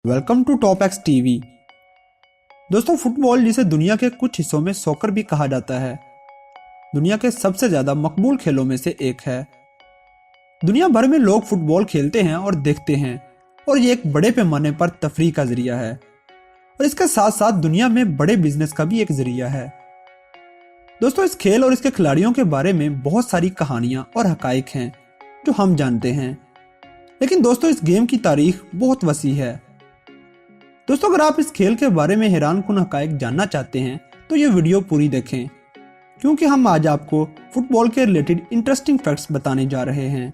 Welcome to top X TV. दोस्तों, football जिसे दुनिया के कुछ हिस्सों में सॉकर भी कहा जाता है, दुनिया के सबसे ज्यादा मकबूल खेलों में से एक है। दुनिया भर में लोग फुटबॉल खेलते हैं और देखते हैं, और ये एक बड़े पैमाने पर तफरीह का जरिया है, और इसके साथ साथ दुनिया में बड़े बिजनेस का भी एक जरिया है। दोस्तों, इस खेल और इसके खिलाड़ियों के बारे में बहुत सारी कहानियां और हकाइक हैं जो हम जानते हैं, लेकिन दोस्तों इस गेम की तारीख बहुत वसी है। दोस्तों, अगर आप इस खेल के बारे में हैरानकुन हकाइक जानना चाहते हैं तो ये वीडियो पूरी देखें, क्योंकि हम आज आपको फुटबॉल के रिलेटेड इंटरेस्टिंग फैक्ट्स बताने जा रहे हैं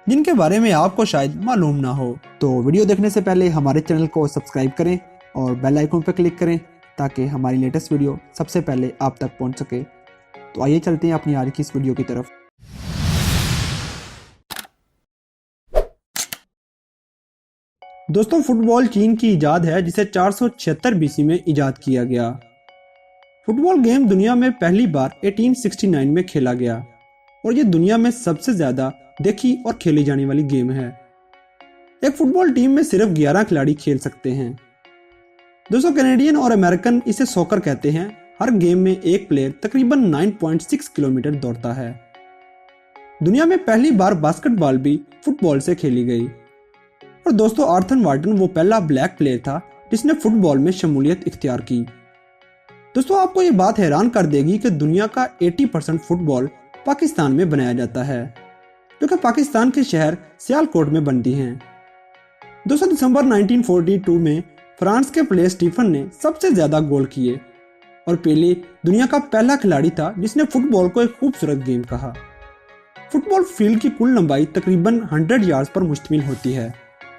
जिनके बारे में आपको शायद मालूम ना हो। तो वीडियो देखने से पहले हमारे चैनल को सब्सक्राइब करें और बेल आइकन पर क्लिक करें ताकि हमारी लेटेस्ट वीडियो सबसे पहले आप तक पहुंच सके। तो आइए चलते हैं अपनी आज की इस वीडियो की तरफ। दोस्तों, फुटबॉल चीन की इजाद है जिसे 476 बीसी में इजाद किया गया। फुटबॉल गेम दुनिया में पहली बार 1869 में खेला गया और ये दुनिया में सबसे ज्यादा देखी और खेली जाने वाली गेम है। एक फुटबॉल टीम में सिर्फ 11 खिलाड़ी खेल सकते हैं। दोस्तों, कैनेडियन और अमेरिकन इसे सॉकर कहते हैं। हर गेम में एक प्लेयर तकरीबन 9.6 किलोमीटर दौड़ता है। दुनिया में पहली बार बास्केटबॉल भी फुटबॉल से खेली गई। और दोस्तों, आर्थर वार्टन वो पहला ब्लैक प्लेयर था जिसने फुटबॉल में शमूलियत इख्तियार की। दोस्तों, आपको ये बात हैरान कर देगी कि दुनिया का 80% फुटबॉल पाकिस्तान में बनाया जाता है, जो कि पाकिस्तान के शहर सियालकोट में बनती हैं। दोस्तों, दिसंबर 1942 में फ्रांस के प्लेयर स्टीफन ने सबसे ज्यादा गोल किए और पेले दुनिया का पहला खिलाड़ी था जिसने फुटबॉल को एक खूबसूरत गेम कहा। फुटबॉल फील्ड की कुल लंबाई तकरीबन 100 यार्ड पर मुश्तमिल होती है।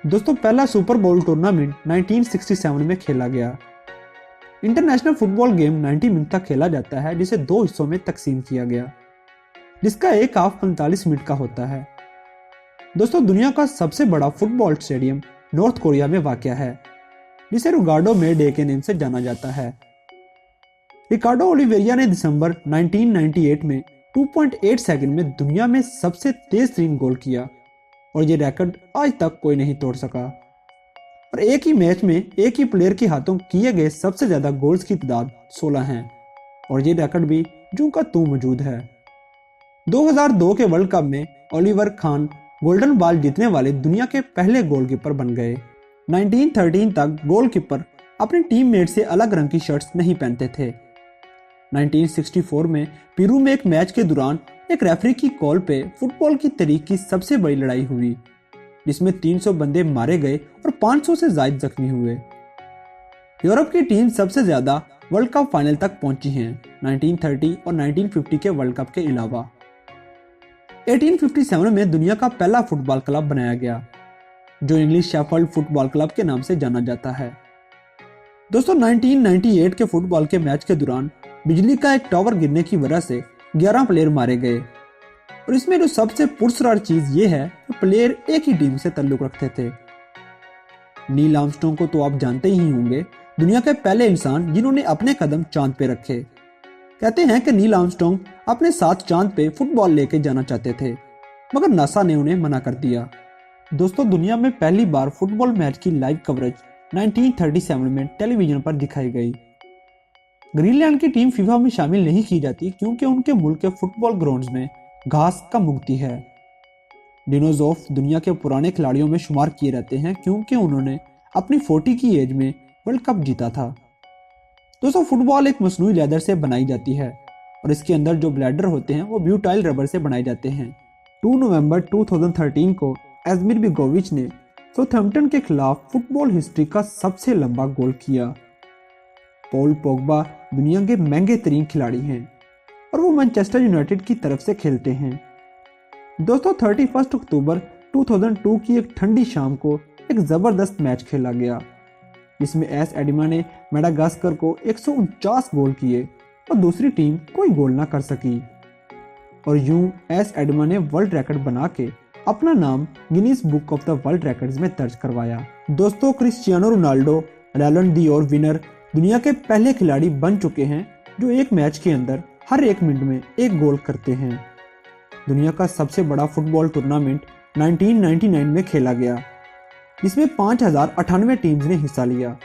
दोस्तों, पहला सुपर बोल टूर्नामेंट 1967 में खेला गया। इंटरनेशनल फुटबॉल गेम 90 मिनट तक खेला जाता है, जिसे 2 हिस्सों में तकसीम किया गया, जिसका एक हाफ 45 मिनट का होता है। दोस्तों, दुनिया का सबसे बड़ा फुटबॉल स्टेडियम नॉर्थ कोरिया में वाक़या है, जिसे रिकार्डो मे डे के नाम से जाना जाता है। रिकार्डो ओलिवेरिया ने दिसंबर 1998 में 2.8 सेकंड में दुनिया में सबसे तेज तरीन गोल किया और ये रिकॉर्ड आज तक कोई नहीं तोड़ सका। और एक ही मैच में एक ही प्लेयर के हाथों किए गए सबसे ज्यादा गोल्स की तादाद 16 हैं और ये रिकॉर्ड भी जूं का तू मौजूद है। 2002 के वर्ल्ड कप में ओलिवर खान गोल्डन बॉल जीतने वाले दुनिया के पहले गोलकीपर बन गए। 1913 तक गोलकीपर अपनी टीममेट से अलग रंग की शर्ट्स नहीं पहनते थे। 1964 में पेरू में एक मैच के दौरान एक रेफरी की कॉल पे फुटबॉल की तारीख की सबसे बड़ी लड़ाई हुई, जिसमें 300 बंदे मारे गए और 500 से ज्यादा जख्मी हुए। यूरोप की टीम सबसे ज्यादा वर्ल्ड कप फाइनल तक पहुंची हैं, 1930 और 1950 के वर्ल्ड कप के अलावा। 1857 में दुनिया का पहला फुटबॉल क्लब बनाया गया, जो इंग्लिश शेफील्ड फुटबॉल क्लब के नाम से जाना जाता है। दोस्तों, 1998 के फुटबॉल के मैच के दौरान बिजली का एक टावर गिरने की वजह से 11 प्लेयर मारे गए, और इसमें जो सबसे पुरस्कार चीज ये है कि प्लेयर एक ही टीम से ताल्लुक रखते थे। नील आर्मस्ट्रांग को तो आप जानते ही होंगे, दुनिया के पहले इंसान जिन्होंने अपने कदम चांद पे रखे। कहते हैं कि नील आर्मस्ट्रांग अपने साथ चांद पे फुटबॉल लेके जाना चाहते थे, मगर नासा ने उन्हें मना कर दिया। दोस्तों, दुनिया में पहली बार फुटबॉल मैच की लाइव कवरेज 1937 में टेलीविजन पर दिखाई गई। ग्रीनलैंड की टीम फीफा में शामिल नहीं की जाती क्योंकि उनके मुल्क के फुटबॉल ग्राउंड्स में घास कम उगती है। डिनोजॉफ दुनिया के पुराने खिलाड़ियों में शुमार किए रहते हैं क्योंकि उन्होंने अपनी 40 की एज में वर्ल्ड कप जीता था। दोस्तों, फुटबॉल एक मसनूई लेदर से बनाई जाती है और इसके अंदर जो ब्लैडर होते हैं वो ब्यूटाइल रबर से बनाए जाते हैं। 2 नवंबर 2013 को एजमिर बिगोविच ने साउथहैम्पटन के खिलाफ फुटबॉल हिस्ट्री का सबसे लंबा गोल किया। पॉल पोग्बा दुनिया के महंगे तरीन खिलाड़ी हैं और वो मैनचेस्टर यूनाइटेड की तरफ से खेलते हैं। दोस्तों, 31 अक्टूबर 2002 की एक ठंडी शाम को एक जबरदस्त मैच खेला गया, जिसमें एस एडिमा ने मेडागास्कर को 149 गोल किए और दूसरी टीम कोई गोल ना कर सकी, और यूं एस एडिमा ने वर्ल्ड रिकॉर्ड बना के अपना नाम Guinness book of the world records में दर्ज करवाया। दोस्तों, क्रिस्टियानो रोनाल्डो बैलन ड'ओर विनर दुनिया के पहले खिलाड़ी बन चुके हैं जो एक मैच के अंदर हर 1 मिनट में एक गोल करते हैं। दुनिया का सबसे बड़ा फुटबॉल टूर्नामेंट 1999 में खेला गया जिसमें 5,098 टीम्स ने हिस्सा लिया।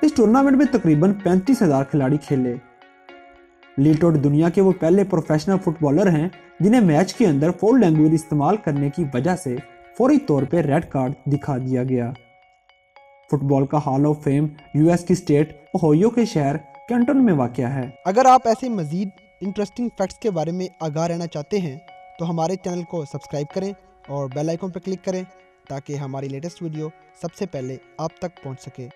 इस टूर्नामेंट में तकरीबन 35,000 खिलाड़ी खेले। लीटोट दुनिया के वो पहले प्रोफेशनल फुटबॉलर हैं जिन्हें मैच के अंदर फाउल लैंग्वेज इस्तेमाल करने की वजह से फौरी तौर पर रेड कार्ड दिखा दिया गया। फुटबॉल का हॉल ऑफ फेम यूएस की स्टेट ओहियो के शहर कैंटन में वाक़या है। अगर आप ऐसे मज़ीद इंटरेस्टिंग फैक्ट्स के बारे में आगाह रहना चाहते हैं तो हमारे चैनल को सब्सक्राइब करें और बेल आइकन पर क्लिक करें ताकि हमारी लेटेस्ट वीडियो सबसे पहले आप तक पहुंच सके।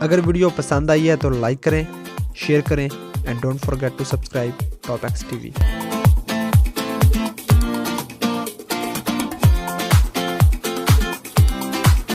अगर वीडियो पसंद आई है तो लाइक करें, शेयर करें and don't forget to subscribe top X TV.